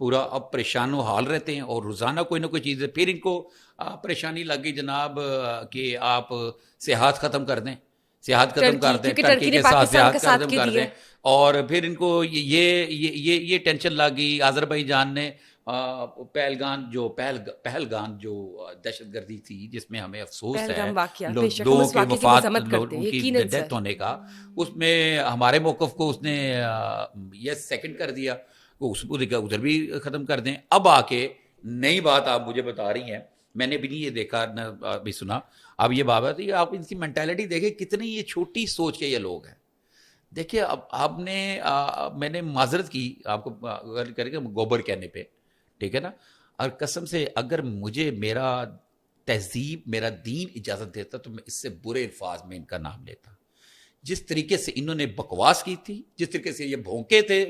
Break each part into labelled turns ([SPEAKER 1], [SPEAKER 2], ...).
[SPEAKER 1] پورا اب پریشان و حال رہتے ہیں اور روزانہ کوئی نہ کوئی چیز ہے. پھر ان کو پریشانی لگ گئی جناب کہ آپ سیاحت ختم کر دیں, سیاحت ختم کر دیں, ٹرکی کے ساتھ سیاحت ختم کر دیں, اور پھر ان کو یہ ٹینشن لگ گئی. آذربائیجان نے پہلگام جو دہشت گردی تھی جس میں ہمیں افسوس ہے لوگوں کے وفات, لوگوں کی ڈیتھ ہونے کا, اس میں ہمارے موقف کو اس نے یہ سیکنڈ کر دیا, اس کو ادھر بھی ختم کر دیں. اب آ کے نئی بات آپ مجھے بتا رہی ہیں, میں نے بھی نہیں یہ دیکھا نہ بھی سنا. اب یہ بات ہے, آپ ان کی مینٹیلٹی دیکھیں کتنی یہ چھوٹی سوچ کے یہ لوگ ہیں. دیکھیے اب آپ نے میں نے معذرت کی آپ کو کر کے گوبر کہنے پہ, ٹھیک ہے نا, اور قسم سے اگر مجھے میرا تہذیب میرا دین اجازت دیتا تو میں اس سے برے الفاظ میں ان کا نام لیتا. جس طریقے سے انہوں نے بکواس کی تھی, جس طریقے سے یہ بھونکے تھے,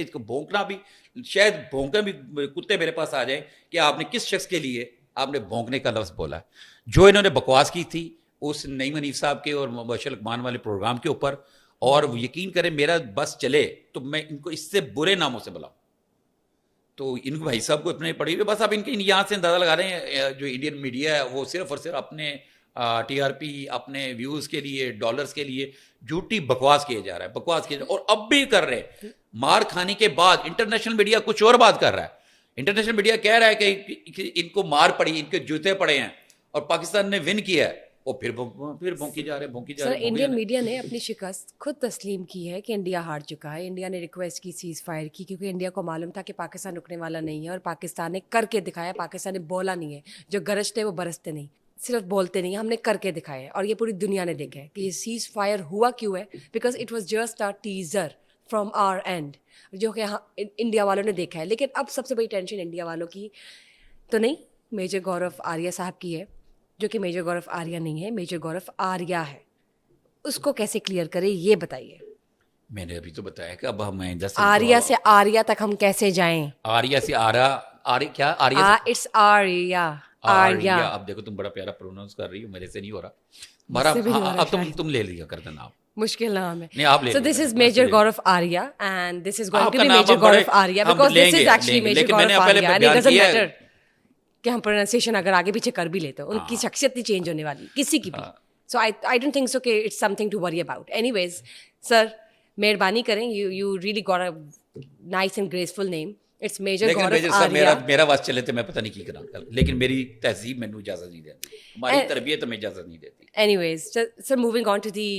[SPEAKER 1] اس کو بھونکنا بھی شاید بھونکے بھی کتے میرے پاس آ جائیں کہ آپ نے کس شخص کے لیے آپ نے بھونکنے کا لفظ بولا ہے. جو انہوں نے بکواس کی تھی اس نعیم حنیف صاحب کے اور مبشر لقمان والے پروگرام کے اوپر, اور یقین کریں میرا بس چلے تو میں ان کو اس سے برے ناموں سے بلاؤں. تو ان کو بھائی صاحب کو اتنے پڑی ہوئے, بس آپ ان کے یہاں سے اندازہ لگا رہے ہیں جو انڈین میڈیا ہے وہ صرف اور صرف اپنے ٹی آر پی, اپنے ویوز کے لیے, ڈالرز کے لیے جھوٹی بکواس کیا جا رہا ہے, بکواس کیا جا رہا ہے. اور اب بھی کر رہے ہیں. مار کھانے کے بعد انٹرنیشنل میڈیا کچھ اور بات کر رہا ہے. انٹرنیشنل میڈیا کہہ رہا ہے کہ ان کو مار پڑی, ان کے جوتے پڑے ہیں اور پاکستان نے ون کیا ہے, اور پھر بھونکی جا رہے.
[SPEAKER 2] سر انڈین میڈیا نے اپنی شکست خود تسلیم کی ہے کہ انڈیا ہار چکا ہے. انڈیا نے ریکویسٹ کی سیز فائر کی کیونکہ انڈیا کو معلوم تھا کہ پاکستان رکنے والا نہیں ہے, اور پاکستان نے کر کے دکھایا. پاکستان نے بولا نہیں ہے, جو گرجتے وہ برستے نہیں, صرف بولتے نہیں, ہم نے کر کے دکھایا. اور یہ پوری دنیا نے دیکھا ہے کہ یہ سیز فائر ہوا کیوں ہے, because it was just a teaser from hour and, جو کہ انڈیا والوں نے دیکھا ہے. لیکن اب سب سے بڑی ٹینشن انڈیا والوں کی تو نہیں میجر گورو آریہ صاحب کی ہے, جو کہ میجر گورو آریہ نہیں ہے, میجر گورو آریہ ہے. اس کو کیسے کلیئر کرے یہ بتائیے.
[SPEAKER 1] میں نے ابھی تو بتایا کہ اب ہم
[SPEAKER 2] آریہ سے آریہ تک ہم کیسے جائیں.
[SPEAKER 1] آریہ سے کیا آریہ,
[SPEAKER 2] اٹس آریہ.
[SPEAKER 1] اب دیکھو تم بڑا پیارا پروناؤنس کر رہی ہو, میرے سے نہیں ہو رہا. اب تم لے لیا کرتے نام,
[SPEAKER 2] مشکل نام ہے.
[SPEAKER 1] نہیں آپ لے.
[SPEAKER 2] So this is Major Gaurav Arya and this is going to be Major Gaurav Arya because this is actually Major Gaurav Arya and it doesn't matter کہ ہم پروننسیشن اگر آگے پیچھے کر بھی لیتے, ان کی شخصیت نہیں چینج ہونے والی کسی کی بھی. So I don't think so کہ it's something to worry about. Anyways, sir, مہربانی کریں, you really got a nice and graceful name. It's Major Gaurav Arya.
[SPEAKER 1] میرا واس چلے تو میں پتہ نہیں کی کرا, لیکن میری تہذیب میں اجازت نہیں دیتی, ہماری تربیت میں اجازت نہیں دیتی.
[SPEAKER 2] Anyways, sir, moving on to the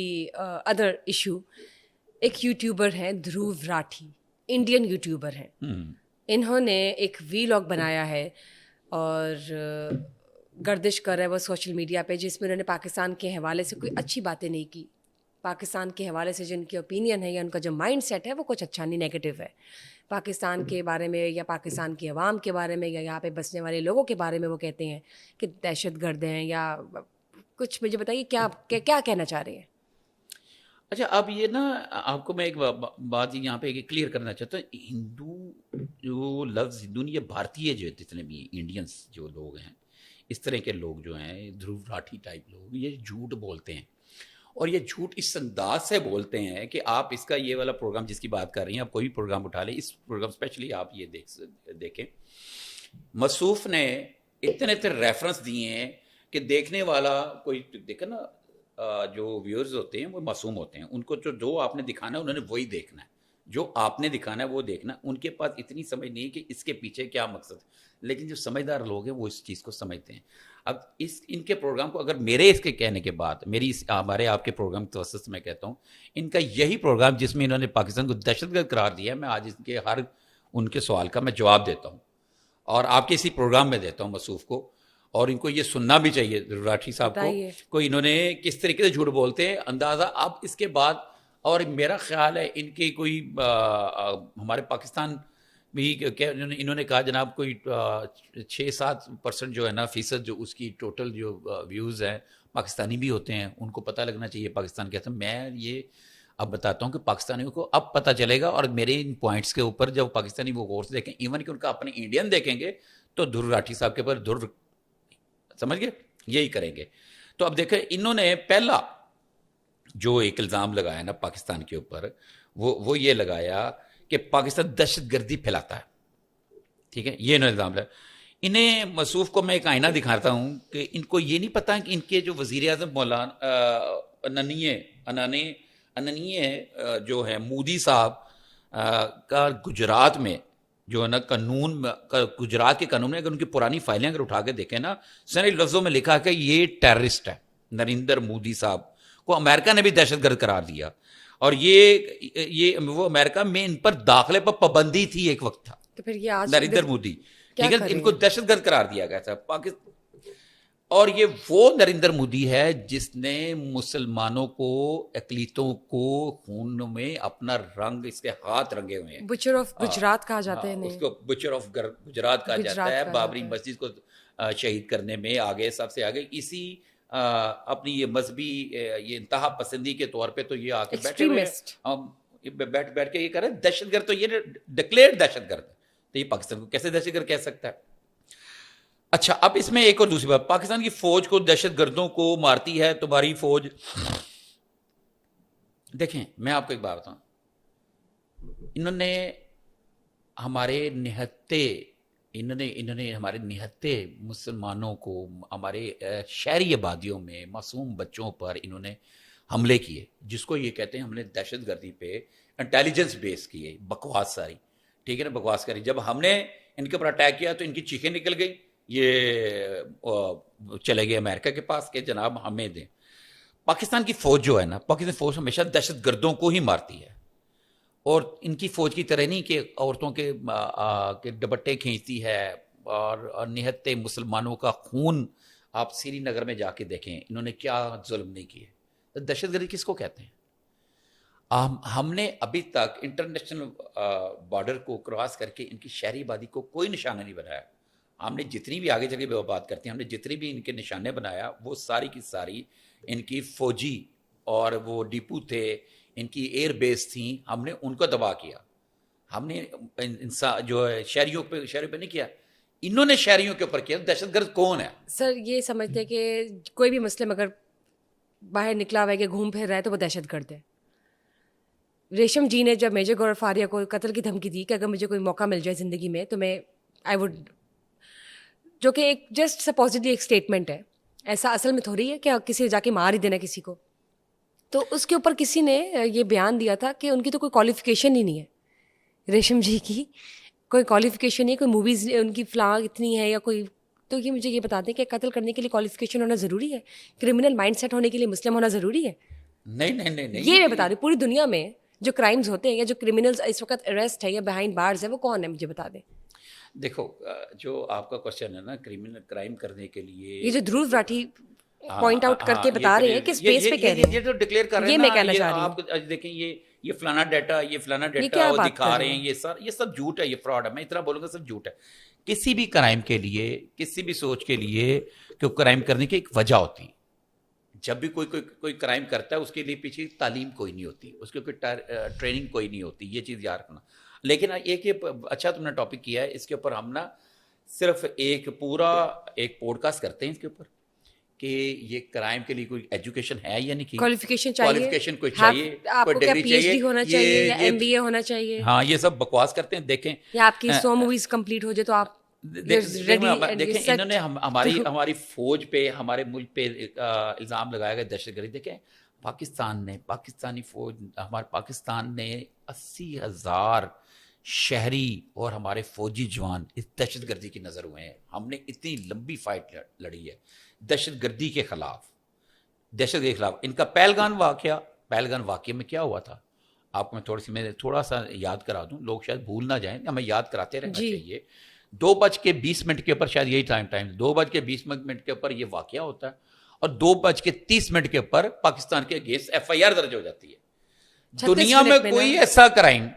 [SPEAKER 2] other issue. ایک یوٹیوبر ہیں دھرو راٹھی, انڈین یوٹیوبر ہیں. انہوں نے ایک ویلاگ بنایا ہے اور گردش کر رہا ہے وہ سوشل میڈیا پہ, جس میں انہوں نے پاکستان کے حوالے سے کوئی اچھی باتیں نہیں کی. پاکستان کے حوالے سے جو ان کی اوپینین ہے یا ان کا جو مائنڈ سیٹ ہے وہ کچھ اچھا نہیں, نیگیٹو ہے. پاکستان کے بارے میں یا پاکستان کی عوام کے بارے میں یا یہاں پہ بسنے والے لوگوں کے بارے میں وہ کہتے ہیں کہ دہشت گرد ہیں یا کچھ. مجھے بتائیے کیا کہنا چاہ رہے ہیں.
[SPEAKER 1] اچھا اب یہ نا آپ کو میں ایک بات یہاں پہ کلیئر کرنا چاہتا ہوں. ہندو جو لفظ ہندو نہیں, یہ بھارتیہ جو جتنے بھی انڈینس جو لوگ ہیں, اس طرح کے لوگ جو ہیں دھرو راٹھی ٹائپ لوگ, یہ جھوٹ بولتے ہیں. اور یہ جھوٹ اس انداز سے بولتے ہیں کہ آپ اس کا یہ والا پروگرام جس کی بات کر رہی ہیں, آپ کوئی بھی پروگرام اٹھا لیں, اس پروگرام اسپیشلی آپ یہ دیکھیں, مصوف نے اتنے ریفرنس دیے ہیں کہ دیکھنے والا کوئی دیکھے نا, جو ویورز ہوتے ہیں وہ معصوم ہوتے ہیں, ان کو جو آپ نے دکھانا ہے انہوں نے وہی دیکھنا ہے, جو آپ نے دکھانا ہے وہ دیکھنا. ان کے پاس اتنی سمجھ نہیں کہ اس کے پیچھے کیا مقصد ہے, لیکن جو سمجھدار لوگ ہیں وہ اس چیز کو سمجھتے ہیں. اب ان کے پروگرام کو اگر میرے اس کے کہنے کے بعد ہمارے آپ کے پروگرام کے توسط سے میں کہتا ہوں, ان کا یہی پروگرام جس میں انہوں نے پاکستان کو دہشت گرد قرار دیا ہے, میں آج ان کے ہر ان کے سوال کا میں جواب دیتا ہوں اور آپ کے اسی پروگرام میں دیتا ہوں مصوف کو, اور ان کو یہ سننا بھی چاہیے راٹھی صاحب کو انہوں نے کس طریقے سے جھوٹ بولتے ہیں اندازہ. اب اس کے بعد اور میرا خیال ہے ان کی کوئی ہمارے پاکستان بھی انہوں نے کہا جناب کوئی 6-7% جو ہے نا فیصد جو اس کی ٹوٹل جو ویوز ہیں پاکستانی بھی ہوتے ہیں, ان کو پتہ لگنا چاہیے پاکستان کیسے. میں یہ اب بتاتا ہوں کہ پاکستانیوں کو اب پتہ چلے گا, اور میرے ان پوائنٹس کے اوپر جب پاکستانی وہ غور سے دیکھیں, ایون کہ ان کا اپنے انڈین دیکھیں گے تو دھرو راٹھی صاحب کے اوپر سمجھ گئے یہی کریں گے. تو اب دیکھیں انہوں نے پہلا جو ایک الزام لگایا نا پاکستان کے اوپر, وہ یہ لگایا کہ پاکستان دہشت گردی پھیلاتا ہے. ٹھیک ہے, یہ الزام ہے. انہیں مصوف کو میں ایک آئینہ دکھاتا ہوں کہ ان کو یہ نہیں پتا کہ ان کے جو وزیر اعظم مولانا اننیے جو ہے مودی صاحب کا گجرات میں جو ہے نا قانون, گجرات کے قانون میں اگر ان کی پرانی فائلیں اگر اٹھا کے دیکھیں نا, سنے لفظوں میں لکھا کہ یہ ٹیررسٹ ہے. نریندر مودی صاحب کو امریکہ نے بھی دہشت گرد قرار دیا, اور یہ وہ امریکہ میں ان پر داخلے پر پابندی تھی ایک وقت تھا.
[SPEAKER 2] تو پھر یہ آج
[SPEAKER 1] نریندر مودی ٹھیک ہے, ان کو دہشت گرد قرار دیا گیا تھا پاکستان. اور یہ وہ نریندر مودی ہے جس نے مسلمانوں کو, اقلیتوں کو خون میں اپنا رنگ, اس کے ہاتھ رنگے ہوئے ہیں.
[SPEAKER 2] بچر آف گجرات کہا جاتا ہے,
[SPEAKER 1] اس کو بچر آف گجرات کہا جاتا ہے. بابری مسجد کو شہید کرنے میں آگے, سب سے آگے, اسی اپنی یہ مذہبی یہ انتہا پسندی کے طور پہ تو یہ آ کے بیٹھے ہوئے بیٹھ کے یہ کر رہے ہیں دہشت گرد. تو یہ ڈکلیئرڈ دہشت گرد, تو یہ پاکستان کو کیسے دہشت گرد کہہ سکتا ہے؟ اچھا, اب اس میں ایک اور دوسری بات, پاکستان کی فوج کو دہشت گردوں کو مارتی ہے تمہاری فوج. دیکھیں میں آپ کو ایک بات بتاؤں, انہوں نے ہمارے نہتے مسلمانوں کو, ہمارے شہری آبادیوں میں معصوم بچوں پر انہوں نے حملے کیے, جس کو یہ کہتے ہیں ہم نے دہشت گردی پہ انٹیلیجنس بیس کیے. بکواس ساری, ٹھیک ہے نا, بکواس کری. جب ہم نے ان کے اوپر اٹیک کیا تو ان کی چیخیں نکل گئی, یہ چلے گئے امریکہ کے پاس کہ جناب ہمیں دیں. پاکستان کی فوج جو ہے نا, پاکستان فوج ہمیشہ دہشت گردوں کو ہی مارتی ہے, اور ان کی فوج کی طرح نہیں کہ عورتوں کے دوپٹے کھینچتی ہے اور نہتے مسلمانوں کا خون. آپ سری نگر میں جا کے دیکھیں انہوں نے کیا ظلم نہیں کیے. دہشت گردی کس کو کہتے ہیں؟ ہم نے ابھی تک انٹرنیشنل بارڈر کو کراس کر کے ان کی شہری آبادی کو کوئی نشانہ نہیں بنایا. ہم نے جتنی بھی آگے چل کے بات کرتے ہیں, ہم نے جتنی بھی ان کے نشانے بنایا وہ ساری کی ساری ان کی فوجی اور وہ ڈپو تھے, ان کی ایئر بیس تھیں, ہم نے ان کو تباہ کیا. ہم نے جو ہے شہریوں پہ نہیں کیا, انہوں نے شہریوں کے اوپر کیا. دہشت گرد کون ہے؟
[SPEAKER 2] سر یہ سمجھتے ہیں کہ کوئی بھی مسلم اگر باہر نکلا ہوا ہے کہ گھوم پھر رہا ہے تو وہ دہشت گرد ہے. ریشم جی نے جب میجر گور فاریہ کو قتل کی دھمکی دی کہ اگر مجھے کوئی موقع مل جائے زندگی میں تو میں آئی وڈ, جو کہ ایک جسٹ سپوزٹلی ایک اسٹیٹمنٹ ہے, ایسا اصل میں تھوڑی ہے کہ کسی جا کے مار ہی دینا کسی کو. تو اس کے اوپر کسی نے یہ بیان دیا تھا کہ ان کی تو کوئی کوالیفیکیشن ہی نہیں ہے, ریشم جی کی کوئی کوالیفیکیشن نہیں, کوئی موویز ان کی فلاں اتنی ہے یا کوئی. تو یہ مجھے یہ بتا دیں کہ قتل کرنے کے لیے کوالیفیکیشن ہونا ضروری ہے, کرمنل مائنڈ سیٹ ہونے کے لیے مسلم ہونا ضروری ہے؟
[SPEAKER 1] نہیں.
[SPEAKER 2] یہ میں بتا دوں پوری دنیا میں جو کرائمز ہوتے ہیں یا جو کرمنلز اس وقت اریسٹ ہے یا بہائنڈ بارز ہے وہ کون ہے, مجھے بتا دیں.
[SPEAKER 1] دیکھو جو آپ کا کوشچن ہے نا, کرمنل کرائم کرنے کے لیے
[SPEAKER 2] یہ جو دھروو راٹھی پوائنٹ آؤٹ کر کے بتا رہے ہیں کس بیس پہ کہہ رہے ہیں,
[SPEAKER 1] یہ تو ڈکلیئر کر رہے ہیں,
[SPEAKER 2] یہ میں کہنا چاہ رہی ہوں.
[SPEAKER 1] آپ دیکھیں یہ فلانا ڈیٹا وہ دکھا رہے ہیں, یہ سب جھوٹ ہے, یہ فراڈ ہے. میں اتنا بولوں گا سب جھوٹ ہے. کسی بھی کرائم کے لیے, کسی بھی سوچ کے لیے کہ کرائم کرنے کی ایک وجہ ہوتی. جب بھی کوئی کرائم کرتا ہے اس کے لیے پیچھے تعلیم کوئی نہیں ہوتی, اس کے کوئی ٹریننگ کوئی نہیں ہوتی, یہ چیز یاد رکھنا. لیکن ایک یہ اچھا تم نے ٹاپک کیا ہے, اس کے اوپر ہم نا صرف ایک پورا ایک پوڈ کاسٹ کرتے ہیں اس کے اوپر کہ یہ کرائم کے لیے کوئی ایجوکیشن ہے یا نہیں,
[SPEAKER 2] کوالیفیکیشن چاہیے,
[SPEAKER 1] کوالیفیکیشن کوئی چاہیے,
[SPEAKER 2] آپ کو کیا
[SPEAKER 1] ڈگری
[SPEAKER 2] پی ایچ ڈی ہونا چاہیے یا ایم بی اے ہونا چاہیے,
[SPEAKER 1] ہاں یہ سب بکواس کرتے ہیں. دیکھیں
[SPEAKER 2] یا آپ کی 100 موویز کمپلیٹ ہو جائے تو آپ
[SPEAKER 1] دیکھیں انہوں نے ہماری فوج پہ, ہمارے ملک پہ الزام لگایا گیا دہشت گردی. دیکھیں پاکستانی فوج, ہمارے پاکستان نے 80,000 شہری اور ہمارے فوجی جوان اس دہشت گردی کی نظر ہوئے ہیں. ہم نے اتنی لمبی فائٹ لڑی ہے دہشت گردی کے خلاف. ان کا پہلگام واقعہ میں کیا ہوا تھا آپ کو میں تھوڑا سا یاد کرا دوں, لوگ شاید بھول نہ جائیں, ہمیں یاد کراتے رہنا چاہیے. 2:20 کے اوپر, شاید یہی ٹائم 2:20 کے اوپر یہ واقعہ ہوتا ہے, اور 2:30 کے اوپر پاکستان کے اگینسٹ FIR درج ہو جاتی ہے. دنیا میں کوئی ایسا کرائم,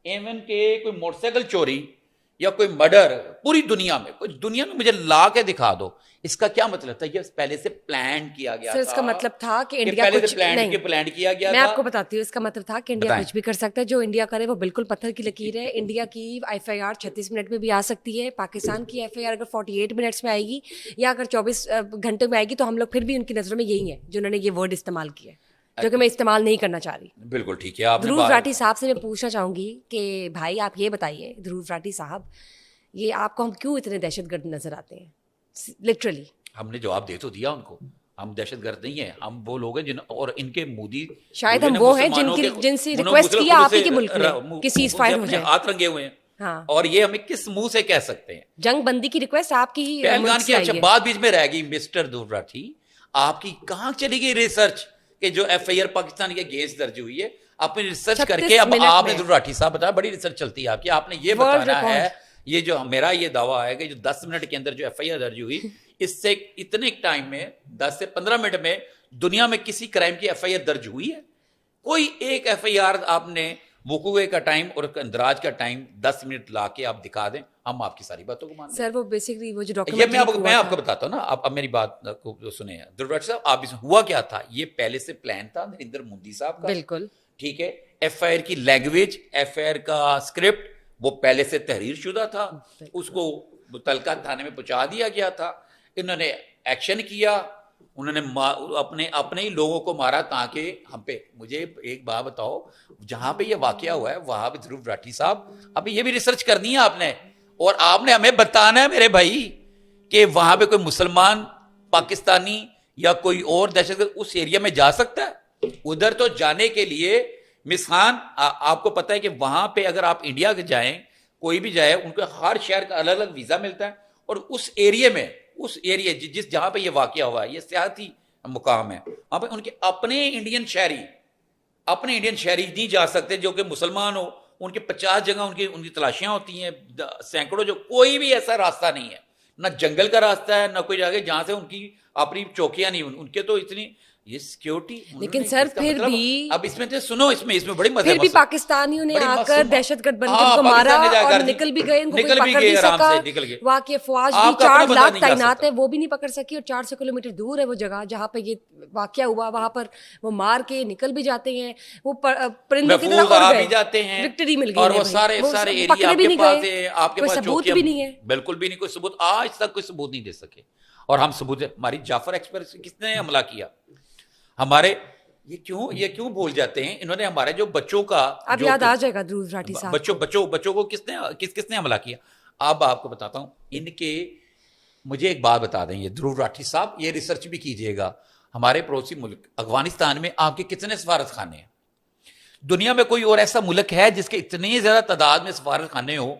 [SPEAKER 1] ایون کہ کوئی موٹر سائیکل چوری یا کوئی مرڈر, پوری دنیا میں مجھے لا کے دکھا دو. اس کا کیا مطلب تھا؟ یہ پہلے سے پلان کیا گیا تھا.
[SPEAKER 2] اس کا مطلب تھا کہ انڈیا کچھ
[SPEAKER 1] پلان کیا گیا.
[SPEAKER 2] میں آپ کو بتاتی ہوں, اس کا مطلب تھا کہ انڈیا کچھ بھی کر سکتا ہے. جو انڈیا کرے وہ بالکل پتھر کی لکیر ہے. انڈیا کی FIR 36 منٹ میں بھی آ سکتی ہے. پاکستان کی FIR اگر 48 منٹس میں آئے گی یا اگر 24 گھنٹے میں آئے گی تو ہم لوگ پھر بھی ان کی نظروں میں یہی ہیں جنہوں نے یہ ورڈ استعمال کیا ہے, جو کہ میں استعمال نہیں کرنا چاہ رہی.
[SPEAKER 1] بالکل ٹھیک ہے.
[SPEAKER 2] دھروو راٹھی صاحب سے میں پوچھنا چاہوں گی کہ بھائی آپ یہ بتائیے, دھروو راٹھی صاحب, یہ آپ کو ہم کیوں اتنے دہشت گرد نظر آتے ہیں؟ لٹرلی
[SPEAKER 1] ہم نے جواب دے تو دیا ان کو, ہم دہشت گرد نہیں ہیں, ہم وہ لوگ ہیں جن, اور ان کے مودی
[SPEAKER 2] شاید ہم وہ ہیں جن سے ریکویسٹ کیا آپ ہی کے ملک میں کہ سیز فائر ہو جائے,
[SPEAKER 1] ہاتھ رنگے ہوئے ہیں,
[SPEAKER 2] ہاں,
[SPEAKER 1] اور یہ ہمیں کس منہ سے کہہ سکتے ہیں؟
[SPEAKER 2] جنگ بندی کی ریکویسٹ آپ کی ہی
[SPEAKER 1] پہلگام
[SPEAKER 2] ملک
[SPEAKER 1] کی.
[SPEAKER 2] سے
[SPEAKER 1] اچھا
[SPEAKER 2] آئی ہے.
[SPEAKER 1] بات بیچ میں رہ گئی مسٹر دھرو راٹھی, آپ کی کہاں چلی گئی ریسرچ کہ جو ایف آئی آر پاکستان کے اگینسٹ درج ہوئی ہے, آپ نے ریسرچ کر کے, اب آپ نے دھرو راٹھی صاحب بتایا, بڑی ریسرچ چلتی ہے آپ کی, آپ نے یہ بتانا ہے, یہ جو میرا یہ دعویٰ ہے کہ جو 10 منٹ کے اندر جو ایف آئی آر درج ہوئی, اس سے اتنے ٹائم میں 10 سے 15 منٹ میں دنیا میں کسی کرائم کی ایف آئی آر درج ہوئی ہے؟ کوئی ایک ایف آئی آر آپ نے وقوع کا ٹائم اور اندراج کا ٹائم 10 منٹ لا کے آپ دکھا دیں, ہم آپ کی ساری باتوں کو مان لیں.
[SPEAKER 2] سر وہ بیسکلی وہ جو
[SPEAKER 1] یہ
[SPEAKER 2] ڈاکیومنٹ
[SPEAKER 1] میں آپ کو بتاتا ہوں نا, اب میری بات کو سنیں دھرو راٹھی صاحب, آپ اس میں ہوا کیا تھا, یہ پہلے سے پلان تھا نریندر مودی صاحب کا,
[SPEAKER 2] بالکل
[SPEAKER 1] ٹھیک ہے. ایف آئی آر کی لینگویج, ایف آئی آر کا اسکرپٹ وہ پہلے سے تحریر شدہ تھا, اس کو متعلقہ تھانے میں پہنچا دیا گیا تھا, انہوں نے ایکشن کیا, انہوں نے اپنے ہی لوگوں کو مارا تاکہ ہم پہ. مجھے ایک بات بتاؤ, جہاں پہ یہ واقعہ ہوا ہے وہاں پہ دھرو راٹھی صاحب اب یہ بھی ریسرچ کرنی ہے آپ نے, اور آپ نے ہمیں بتانا ہے میرے بھائی کہ وہاں پہ کوئی مسلمان, پاکستانی یا کوئی اور دہشت گرد اس ایریا میں جا سکتا ہے؟ ادھر تو جانے کے لیے مسخان آپ کو پتا ہے کہ وہاں پہ اگر آپ انڈیا کے جائیں, کوئی بھی جائے, ان کو ہر شہر کا الگ الگ ویزا ملتا ہے, اور اس ایریا میں, اس ایریا جس جہاں پہ یہ واقعہ ہوا ہے, یہ سیاحتی مقام ہے, وہاں پہ ان کے اپنے انڈین شہری نہیں جا سکتے جو کہ مسلمان ہو. ان کے 50 جگہ ان کی تلاشیاں ہوتی ہیں, سینکڑوں, جو کوئی بھی ایسا راستہ نہیں ہے, نہ جنگل کا راستہ ہے, نہ کوئی جگہ جہاں سے ان کی اپنی چوکیاں نہیں, ان کے تو اتنی یہ سیکیورٹی.
[SPEAKER 2] لیکن سر پھر بھی
[SPEAKER 1] اب اس میں سنو, اس میں بڑی مزے,
[SPEAKER 2] پھر بھی پاکستانیوں نے آ کر دہشت گرد بن کے ان کو مارا اور نکل بھی گئے, ان کو کوئی پکڑ نہیں سکا. وہاں کی فوج بھی 4 لاکھ تعینات ہے, وہ بھی نہیں پکڑ سکی, اور 400 کلومیٹر دور ہے وہ جگہ جہاں پہ یہ واقعہ ہوا, وہاں پر وہ مار کے نکل بھی جاتے ہیں, وہ پرندوں کی طرح اڑ گئے,
[SPEAKER 1] جاتے ہیں,
[SPEAKER 2] وکٹری مل گئی,
[SPEAKER 1] اور وہ سارے ایریا آپ کے پاس ہے, آپ کے پاس
[SPEAKER 2] ثبوت بھی نہیں ہے,
[SPEAKER 1] بالکل بھی نہیں, کوئی ثبوت آج تک کوئی ثبوت نہیں دے سکے. اور ہم ثبوت, ہماری جعفر ایکسپریس کس نے حملہ کیا, ہمارے یہ کیوں بھول جاتے ہیں, انہوں نے ہمارے جو بچوں کا,
[SPEAKER 2] اب یاد آ جائے گا دھرو راٹھی صاحب,
[SPEAKER 1] بچوں کو کس نے حملہ کیا. اب آپ کو بتاتا ہوں ان کے, مجھے ایک بات بتا دیں, یہ دھرو راٹھی صاحب یہ ریسرچ بھی کیجئے گا, ہمارے پڑوسی ملک افغانستان میں آپ کے کتنے سفارت خانے ہیں؟ دنیا میں کوئی اور ایسا ملک ہے جس کے اتنی زیادہ تعداد میں سفارت خانے ہو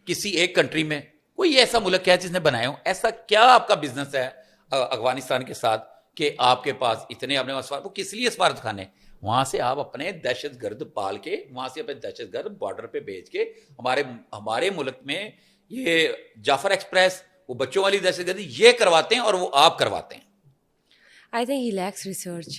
[SPEAKER 1] کسی ایک کنٹری میں؟ کوئی ایسا ملک ہے جس نے بنائے ہو؟ ایسا کیا آپ کا بزنس ہے افغانستان کے ساتھ کہ آپ کے پاس اتنے اپنے وہ کس لیے سفارت خانے؟ وہاں سے آپ اپنے دہشت گرد پال کے, وہاں سے اپنے دہشت گرد بارڈر پہ بھیج کے, ہمارے ملک میں یہ جعفر ایکسپریس, وہ بچوں والی دہشت گردی یہ کرواتے ہیں, اور وہ آپ کرواتے ہیں.
[SPEAKER 2] I think he lacks research,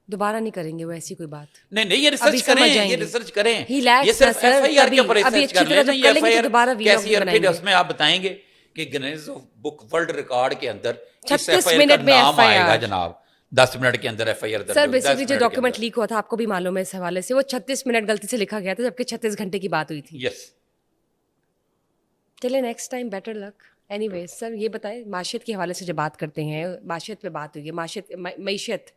[SPEAKER 2] دوبارہ نہیں کریں گے وہ ایسی کوئی بات.
[SPEAKER 1] نہیں, یہ ریسرچ کریں, یہ ریسرچ کریں, یہ صرف ایف آئی آر کے اوپر ریسرچ کر لیں. یہ ایف آئی آر کیسی ہے, پھر اس میں آپ بتائیں گے کہ گنیز بک ورلڈ ریکارڈ کے اندر
[SPEAKER 2] 36 منٹ میں
[SPEAKER 1] نام آئے گا جناب, 10 منٹ کے اندر F I R.
[SPEAKER 2] Sir basically جو ڈاکیومنٹ لیک ہوا تھا, آپ کو بھی معلوم ہے اس حوالے سے, وہ 36 منٹ غلطی سے لکھا گیا تھا جبکہ 36 گھنٹے کی بات ہوئی تھی.
[SPEAKER 1] یس,
[SPEAKER 2] چلے next time better luck. Any ویز سر یہ بتائیں, معیشت کے حوالے سے جب بات کرتے ہیں, معیشت پہ بات ہوئی ہے, معیشت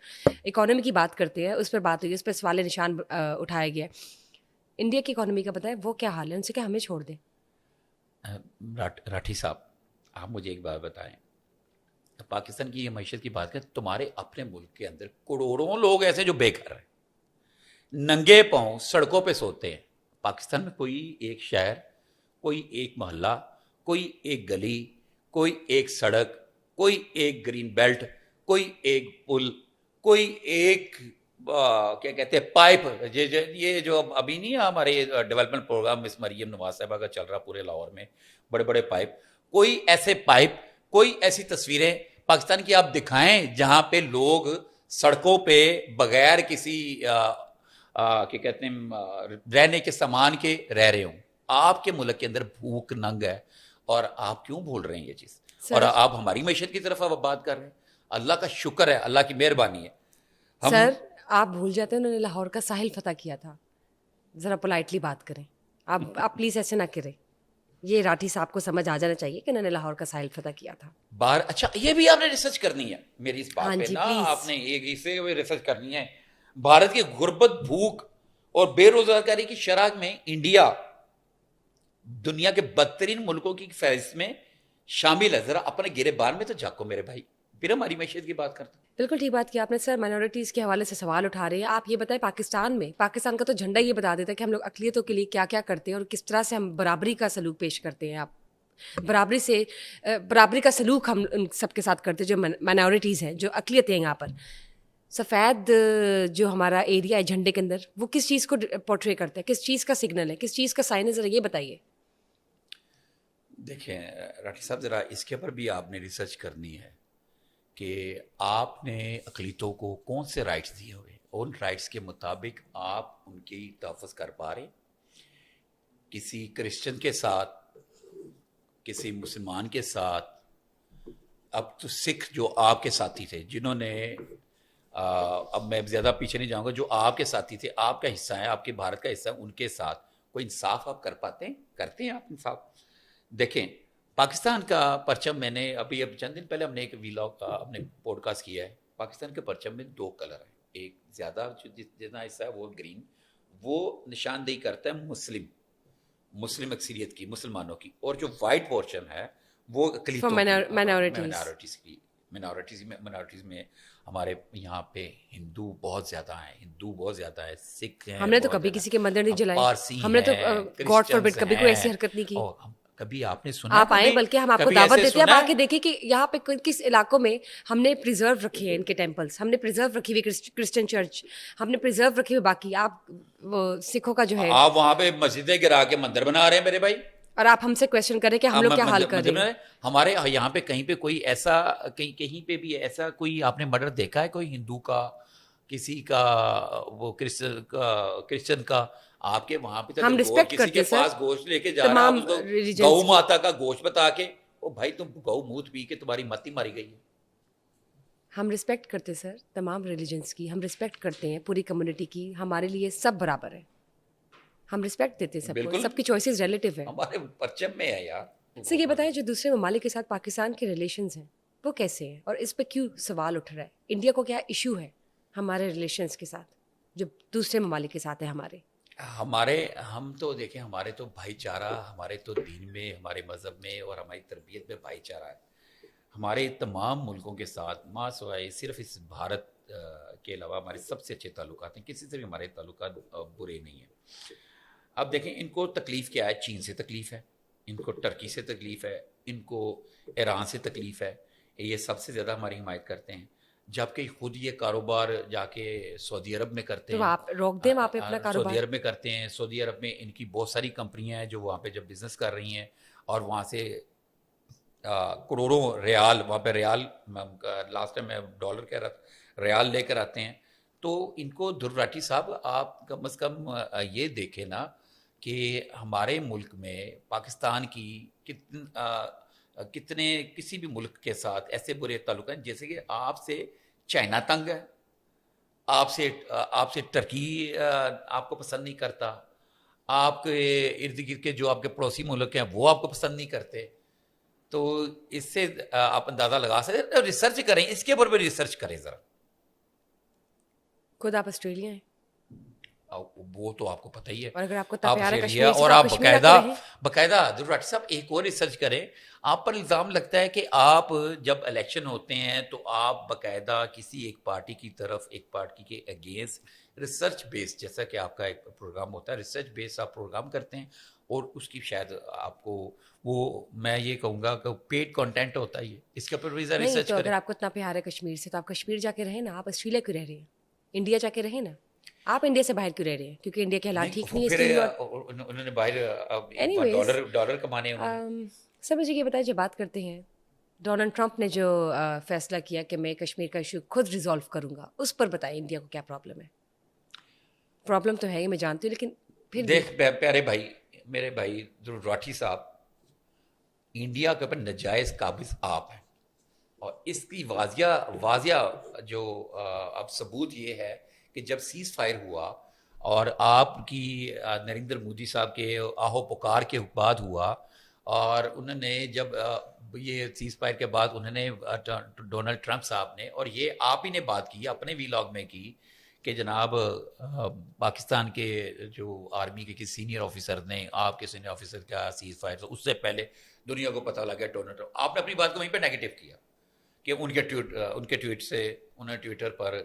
[SPEAKER 2] اکانومی کی بات کرتے ہیں, اس پر بات ہوئی ہے, اس پہ سوال نشان اٹھایا گیا. انڈیا کی اکانومی کا بتائیں وہ کیا حال ہے, ان سے کیا ہمیں چھوڑ دیں.
[SPEAKER 1] راٹھی صاحب آپ مجھے ایک بات بتائیں, پاکستان کی یہ معیشت کی بات کریں, تمہارے اپنے ملک کے اندر کروڑوں لوگ ایسے جو بے گھر ہیں, ننگے پاؤں سڑکوں پہ سوتے ہیں. پاکستان میں کوئی ایک شہر, کوئی ایک محلہ, کوئی ایک گلی, کوئی ایک سڑک, کوئی ایک گرین بیلٹ, کوئی ایک پل, کوئی ایک کیا کہتے ہیں پائپ, یہ جو ابھی نہیں ہے ہمارے ڈیولپمنٹ پروگرام مس مریم نواز صاحبہ کا چل رہا پورے لاہور میں, بڑے بڑے پائپ, کوئی ایسے پائپ, کوئی ایسی تصویریں پاکستان کی آپ دکھائیں جہاں پہ لوگ سڑکوں پہ بغیر کسی کیا کہتے ہیں رہنے کے سامان کے رہ رہے ہوں. آپ کے ملک کے اندر بھوک ننگ ہے, اور آپ کیوں بھول رہے ہیں یہ چیز, اور آپ ہماری معیشت کی طرف آپ بات کر رہے ہیں. اللہ کا شکر ہے, اللہ کی مہربانی ہے.
[SPEAKER 2] سر آپ بھول جاتے ہیں انہوں نے لاہور کا ساحل فتح کیا تھا, ذرا پولائٹلی بات کریں آپ پلیز, ایسے نہ کریں. یہ راٹھی صاحب کو سمجھ آ جانا چاہیے کہ انہوں نے لاہور کا ساحل فتح کیا تھا.
[SPEAKER 1] باہر اچھا, یہ بھی آپ نے ریسرچ کرنی ہے میری اس بات پہ نا, آپ نے ایک اسے ریسرچ کرنی ہے. بھارت کی غربت, بھوک اور بے روزگاری کی شرح میں انڈیا دنیا کے بدترین ملکوں کی فہرست میں شامل ہے. ذرا اپنے گریبان میں تو جھانکو میرے بھائی. پھر ہماری معیشت کی بات کرتے ہیں.
[SPEAKER 2] بالکل ٹھیک بات کیا آپ نے سر. مائنورٹیز کے حوالے سے سوال اٹھا رہے ہیں آپ. یہ بتائیں پاکستان کا تو جھنڈا یہ بتا دیتا ہے کہ ہم لوگ اقلیتوں کے لیے کیا کیا کرتے ہیں اور کس طرح سے ہم برابری کا سلوک پیش کرتے ہیں. آپ برابری کا سلوک ہم ان سب کے ساتھ کرتے ہیں جو مائنورٹیز ہیں, جو اقلیتیں ہیں. یہاں پر سفید جو ہمارا ایریا ہے جھنڈے کے اندر, وہ کس چیز کو پورٹری کرتا ہے, کس چیز کا سگنل ہے, کس چیز کا سائن ہے, ذرا یہ بتائیے.
[SPEAKER 1] دیکھیں راٹھی صاحب, ذرا اس کے اوپر بھی آپ نے ریسرچ کرنی ہے کہ آپ نے اقلیتوں کو کون سے رائٹس دیے ہوئے, ان رائٹس کے مطابق آپ ان کی تحفظ کر پا رہے. کسی کرسچن کے ساتھ, کسی مسلمان کے ساتھ, اب تو سکھ جو آپ کے ساتھی تھے, جنہوں نے اب میں زیادہ پیچھے نہیں جاؤں گا, جو آپ کے ساتھی تھے, آپ کا حصہ ہے, آپ کے بھارت کا حصہ ہے, ان کے ساتھ کوئی انصاف آپ کر پاتے ہیں؟ کرتے ہیں آپ انصاف؟ دیکھیں پاکستان کا پرچم, میں نے اب چند دن پہلے ہم نے ایک ویلاگ کا ہم نے پوڈ کاسٹ کیا ہے. پاکستان کے پرچم میں 2 کلر ہیں. ایک زیادہ جتنا حصہ ہے وہ گرین, وہ نشاندہی کرتا ہے مسلم اکثریت کی, مسلمانوں کی, اور جو وائٹ پورشن ہے وہ اقلیتوں کی, مائنورٹیز میں ہمارے یہاں پہ ہندو بہت زیادہ ہیں, سکھ ہیں,
[SPEAKER 2] ہم نے تو کبھی کسی کے مندر نہیں جلائے,
[SPEAKER 1] پارسی
[SPEAKER 2] ہم نے تو گاڈ فاربڈ کبھی کوئی ایسی حرکت نہیں کی.
[SPEAKER 1] کبھی آپ نے سنا,
[SPEAKER 2] آپ آئیں, بلکہ ہم آپ کو دعوت دیتے ہیں, آپ آ کے دیکھیں کہ یہاں پہ کس علاقوں میں ہم نے پریزرو رکھے ہیں ان کے ٹیمپلس, ہم نے پریزرو رکھی ہوئی کرسچن چرچ, ہم نے پریزرو رکھی ہوئی باقی. آپ وہ سکھوں کا جو ہے,
[SPEAKER 1] آپ وہاں پہ مسجدیں گرا کے مندر بنا رہے ہیں میرے بھائی,
[SPEAKER 2] اور آپ ہم سے کویشچن کریں کہ ہم لوگ کیا حال کر رہے ہیں.
[SPEAKER 1] ہمارے یہاں پہ کہیں پہ کوئی ایسا, کہیں پہ بھی ایسا کوئی آپ نے مرڈر دیکھا ہے کوئی ہندو کا, کسی کا, وہ کرسچن کا؟ آپ کے وہاں پہ
[SPEAKER 2] ہم رسپیکٹ
[SPEAKER 1] کسی کے
[SPEAKER 2] کرتے
[SPEAKER 1] پاس گوشت لے کے جا رہا ہے, اس کو گو ماتا کا گوشت بتا کے, او بھائی تم گو موت پی کے تمہاری متی ماری گئی ہے.
[SPEAKER 2] ہم رسپیکٹ کرتے سر تمام ریلیجنس کی, ہم رسپیکٹ کرتے ہیں پوری کمیونٹی کی, ہمارے لیے سب برابر ہے, ہم رسپیکٹ دیتے ہیں سب کو, سب کی چوائسیز ریلیٹیو ہے.
[SPEAKER 1] ہمارے پرچم میں ہے یار.
[SPEAKER 2] سر یہ بتائیں جو دوسرے ممالک کے ساتھ پاکستان کے ریلیشنز ہیں وہ کیسے ہیں, اور اس پہ کیوں سوال اٹھ رہا ہے؟ انڈیا کو کیا ایشو ہے ہمارے ریلیشنز کے ساتھ جو دوسرے ممالک کے ساتھ ہے ہمارے؟
[SPEAKER 1] ہم تو دیکھیں, ہمارے تو بھائی چارہ, ہمارے تو دین میں, ہمارے مذہب میں اور ہماری تربیت میں بھائی چارہ ہے. ہمارے تمام ملکوں کے ساتھ ماں سوائے صرف اس بھارت کے علاوہ ہمارے سب سے اچھے تعلقات ہیں, کسی سے بھی ہمارے تعلقات برے نہیں ہیں. اب دیکھیں ان کو تکلیف کیا ہے, چین سے تکلیف ہے, ان کو ٹرکی سے تکلیف ہے, ان کو ایران سے تکلیف ہے, یہ سب سے زیادہ ہماری حمایت کرتے ہیں, جبکہ خود یہ کاروبار جا کے سعودی عرب میں کرتے ہیں.
[SPEAKER 2] تو آپ روک دیں وہاں پہ اپنا کاروبار.
[SPEAKER 1] سعودی عرب میں کرتے ہیں. سعودی عرب میں ان کی بہت ساری کمپنیاں ہیں جو وہاں پہ جب بزنس کر رہی ہیں, اور وہاں سے کروڑوں ریال, وہاں پہ ریال, لاسٹ ٹائم میں ڈالر کہہ رہا تھا, ریال لے کر آتے ہیں. تو ان کو راٹھی صاحب آپ کم از کم یہ دیکھیں نا کہ ہمارے ملک میں پاکستان کی کتنے کسی بھی ملک کے ساتھ ایسے برے تعلق ہیں, جیسے کہ آپ سے چائنا تنگ ہے, آپ سے ٹرکی آپ کو پسند نہیں کرتا, آپ کے ارد گرد کے جو آپ کے پڑوسی ملک ہیں وہ آپ کو پسند نہیں کرتے. تو اس سے آپ اندازہ لگا سکتے, ریسرچ کریں اس کے اوپر بھی, ریسرچ کریں ذرا.
[SPEAKER 2] خود آپ آسٹریلیا ہیں,
[SPEAKER 1] وہ تو آپ کو پتہ ہی ہے,
[SPEAKER 2] اور اگر آپ کو
[SPEAKER 1] اور آپ باقاعدہ راٹھی صاحب ایک اور ریسرچ کریں. آپ پر الزام لگتا ہے کہ آپ جب الیکشن ہوتے ہیں تو آپ باقاعدہ کسی ایک پارٹی کی طرف, ایک پارٹی کے اگینسٹ ریسرچ بیس, جیسا کہ آپ کا ایک پروگرام ہوتا ہے, ریسرچ بیس آپ پروگرام کرتے ہیں, اور اس کی شاید آپ کو وہ, میں یہ کہوں گا کہ پیڈ کنٹینٹ ہوتا ہے یہ, اس کے اوپر بھی ریسرچ کریں.
[SPEAKER 2] تو اگر آپ کو اتنا پیار ہے کشمیر سے تو آپ کشمیر جا کے رہیں نا, آپ آسٹریلیا کیوں رہ رہے ہیں, انڈیا جا کے رہیں نا, آپ انڈیا سے باہر کیوں رہ رہے ہیں؟ کیونکہ انڈیا کے حالات ٹھیک نہیں ہے, اس لیے
[SPEAKER 1] انہوں نے باہر ڈالر کمانے.
[SPEAKER 2] سر مجھے یہ بتائیں, جب بات کرتے ہیں ڈونلڈ ٹرمپ نے جو فیصلہ کیا کہ میں کشمیر کا ایشو خود ریزالو کروں گا, اس پر بتائیں انڈیا کو کیا پرابلم ہے؟ پرابلم تو ہے ہی, میں جانتی ہوں, لیکن پھر
[SPEAKER 1] دیکھ پیارے بھائی, میرے بھائی راٹھی صاحب, انڈیا کے اوپر ناجائز قابض آپ ہیں, اور اس کی واضح جو اب ثبوت یہ ہے کہ جب سیز فائر ہوا اور آپ کی نریندر مودی صاحب کے آہو پکار کے بعد ہوا, اور انہوں نے جب یہ سیز فائر کے بعد انہوں نے ڈونلڈ ٹرمپ صاحب نے, اور یہ آپ ہی نے بات کی اپنے ویلاگ میں کی کہ جناب پاکستان کے جو آرمی کے کسی سینئر آفیسر نے آپ کے سینئر آفیسر کا سیز فائر، اس سے پہلے دنیا کو پتہ لگا ڈونلڈ ٹرمپ، آپ نے اپنی بات کو وہیں پہ نیگیٹو کیا کہ ان کے ٹویٹ سے انہوں نے ٹویٹر پر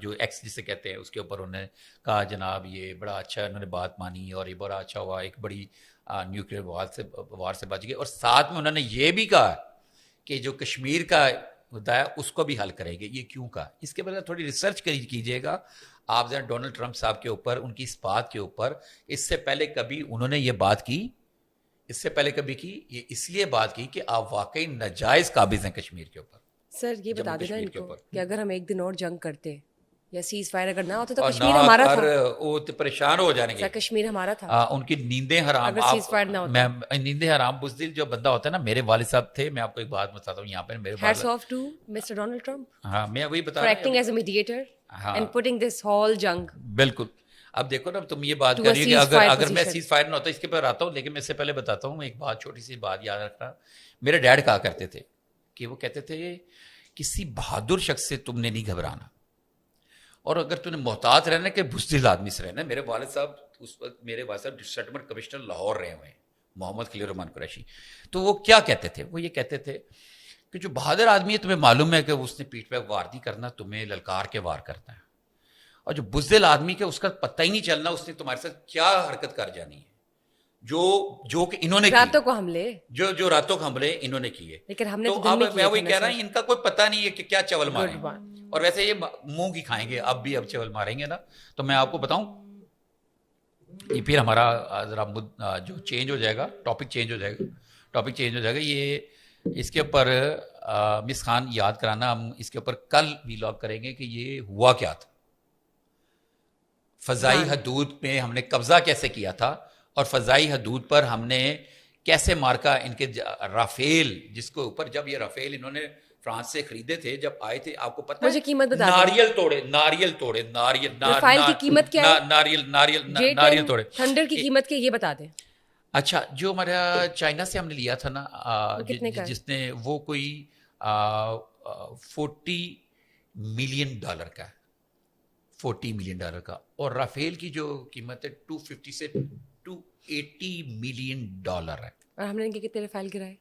[SPEAKER 1] جو ایکس جسے کہتے ہیں اس کے اوپر انہوں نے کہا جناب یہ بڑا اچھا انہوں نے بات مانی اور یہ بڑا اچھا ہوا، ایک بڑی نیوکلیئر وار سے بچ گئے، اور ساتھ میں انہوں نے یہ بھی کہا کہ جو کشمیر کا ہوتا ہے اس کو بھی حل کریں گے۔ یہ کیوں کہا؟ اس کے بعد تھوڑی ریسرچ کیجیے گا آپ ذرا ڈونلڈ ٹرمپ صاحب کے اوپر، ان کی اس بات کے اوپر اس سے پہلے کبھی انہوں نے یہ بات کی، اس سے پہلے کبھی کی، یہ اس لیے بات کی کہ آپ واقعی ناجائز قابض ہیں کشمیر کے اوپر۔
[SPEAKER 2] سر یہ بتا دینا ان کو کہ اگر ہم ایک دن اور جنگ کرتے یا سیز فائر اگر نہ ہوتا تو
[SPEAKER 1] اور
[SPEAKER 2] کشمیر ہمارا تھا،
[SPEAKER 1] وہ تو پریشان ہو جانے
[SPEAKER 2] سر
[SPEAKER 1] گے،
[SPEAKER 2] کشمیر ہمارا تھا
[SPEAKER 1] ان کی نیندیں حرام،
[SPEAKER 2] اگر سیز فائر نہ ہوتا۔
[SPEAKER 1] میں نیندیں حرام بزدل جو بندہ ہوتا ہے نا، میرے والد صاحب تھے، میں آپ کو ایک بات بتاتا ہوں یہاں پہ، میرے
[SPEAKER 2] hats off to mister Donald Trump
[SPEAKER 1] ہاں میں وہی بتا
[SPEAKER 2] فار
[SPEAKER 1] رہا
[SPEAKER 2] ایکٹنگ
[SPEAKER 1] ہوں
[SPEAKER 2] ایز اے میڈیٹر
[SPEAKER 1] ہاں
[SPEAKER 2] اینڈ پٹنگ دس ہول جنگ۔
[SPEAKER 1] بالکل۔ اب دیکھو نا تم یہ بات
[SPEAKER 2] To a
[SPEAKER 1] کر رہی ہے کہ
[SPEAKER 2] ceasefire
[SPEAKER 1] اگر میں
[SPEAKER 2] position۔
[SPEAKER 1] سیز فائر نہ ہوتا، اس کے پر آتا ہوں، لیکن میں اس سے پہلے بتاتا ہوں ایک بات، چھوٹی سی بات یاد رکھنا۔ میرے ڈیڈ کہا کرتے تھے کہ وہ کہتے تھے کسی بہادر شخص سے تم نے نہیں گھبرانا، اور اگر تم نے محتاط رہنا کہ بزدل آدمی سے رہنا۔ میرے والد صاحب اس وقت میرے والد صاحب سیٹلمنٹ کمشنر لاہور رہے ہوئے ہیں، محمد خلیل الرحمان قریشی۔ تو وہ کیا کہتے تھے؟ وہ یہ کہتے تھے کہ جو بہادر آدمی ہے تمہیں معلوم ہے کہ اس نے پیٹھ پہ وار نہیں کرنا، تمہیں للکار کے وار کرنا ہے، اور جو بزدل آدمی کے اس کا پتہ ہی نہیں چلنا اس نے تمہارے ساتھ کیا حرکت کر جانی ہے، جو کہ انہوں نے کی،
[SPEAKER 2] راتوں کو حملے،
[SPEAKER 1] جو راتوں کے حملے انہوں نے کیے۔
[SPEAKER 2] لیکن ہم نے
[SPEAKER 1] تو
[SPEAKER 2] تو دن
[SPEAKER 1] اب
[SPEAKER 2] میں
[SPEAKER 1] میں وہی
[SPEAKER 2] کیے
[SPEAKER 1] کہہ رہا
[SPEAKER 2] تھے
[SPEAKER 1] ہوں ان کا کوئی پتہ نہیں ہے کہ کیا چول ماریں،
[SPEAKER 2] بات۔
[SPEAKER 1] اور ویسے یہ منہ کی کھائیں گے، اب بھی اب چول ماریں گے نا۔ تو میں آپ کو بتاؤں یہ پھر ہمارا ذرا جو چینج ہو جائے گا، ٹاپک چینج ہو جائے گا، یہ اس کے اوپر مس خان یاد کرانا، ہم اس کے اوپر کل ویلاگ کریں گے کہ یہ ہوا کیا تھا، فضائی حدود میں ہم نے قبضہ کیسے کیا تھا، اور فضائی حدود پر ہم نے کیسے مارکا ان کے رافیل، جس کو اوپر جب یہ رافیل انہوں نے فرانس سے خریدے تھے، جب آئے تھے آپ کو پتہ
[SPEAKER 2] مجھے قیمت بتا
[SPEAKER 1] ناریل توڑے
[SPEAKER 2] رافیل کی قیمت کیا ہے؟
[SPEAKER 1] ناریل توڑے،
[SPEAKER 2] تھنڈر کی قیمت کیا یہ بتا دیں۔
[SPEAKER 1] اچھا جو ہمارا چائنا سے ہم نے لیا تھا نا، جس نے وہ کوئی 40 ملین ڈالر کا ہے، 40 ملین ڈالر کا، اور رافیل کی جو قیمت ہے 250 سے 280 ملین ڈالر ہے،
[SPEAKER 2] اور ہم نے ان کے کتنے رافیل گرائے؟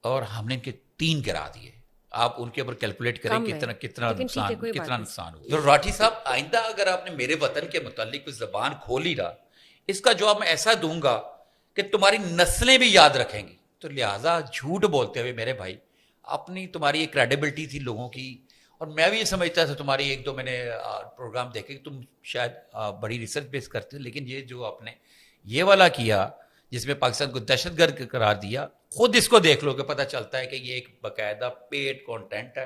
[SPEAKER 1] اور ہم نے ان کے 3 گرا دیے۔ آپ ان کے اوپر کیلکولیٹ کریں کتنا نقصان ہو۔ راٹھی صاحب آئندہ اگر آپ نے میرے وطن کے متعلق زبان کھولی رہا، اس کا جواب میں ایسا دوں گا کہ تمہاری نسلیں بھی یاد رکھیں گی۔ تو لہٰذا جھوٹ بولتے ہوئے میرے بھائی، اپنی تمہاری ایک کریڈیبلٹی تھی لوگوں کی، اور میں بھی یہ سمجھتا تھا، تمہاری ایک دو میں نے پروگرام دیکھے کہ تم شاید بڑی ریسرچ بیس کرتے، لیکن یہ جو آپ نے یہ والا کیا جس میں پاکستان کو دہشت گرد قرار دیا، خود اس کو دیکھ لو کہ پتہ چلتا ہے کہ یہ ایک باقاعدہ پیڈ کانٹینٹ ہے،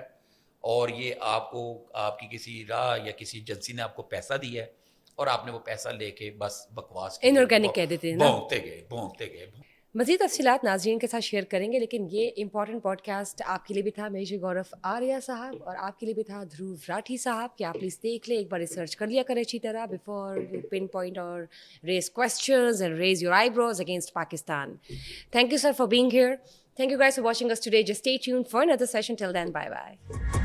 [SPEAKER 1] اور یہ آپ کو آپ کی کسی راہ یا کسی ایجنسی نے آپ کو پیسہ دیا ہے، اور آپ نے وہ پیسہ لے کے بس بکواس
[SPEAKER 2] انآرگینک کہہ دیتے ہیں نا،
[SPEAKER 1] بھونکتے گئے۔
[SPEAKER 2] مزید تفصیلات ناظرین کے ساتھ شیئر کریں گے، لیکن یہ امپورٹنٹ پوڈ کاسٹ آپ کے لیے بھی تھا میجر گورو آریہ صاحب، اور آپ کے لیے بھی تھا دھرو راٹھی صاحب، کہ آپ پلیز دیکھ لیں، ایک بار ریسرچ کر لیا کریں اچھی طرح بفور یو پن پوائنٹ اور raise questions and raise your eyebrows against Pakistan. Thank you sir for being here. Thank you guys for watching us today. Just stay tuned for another session. Till then, bye bye.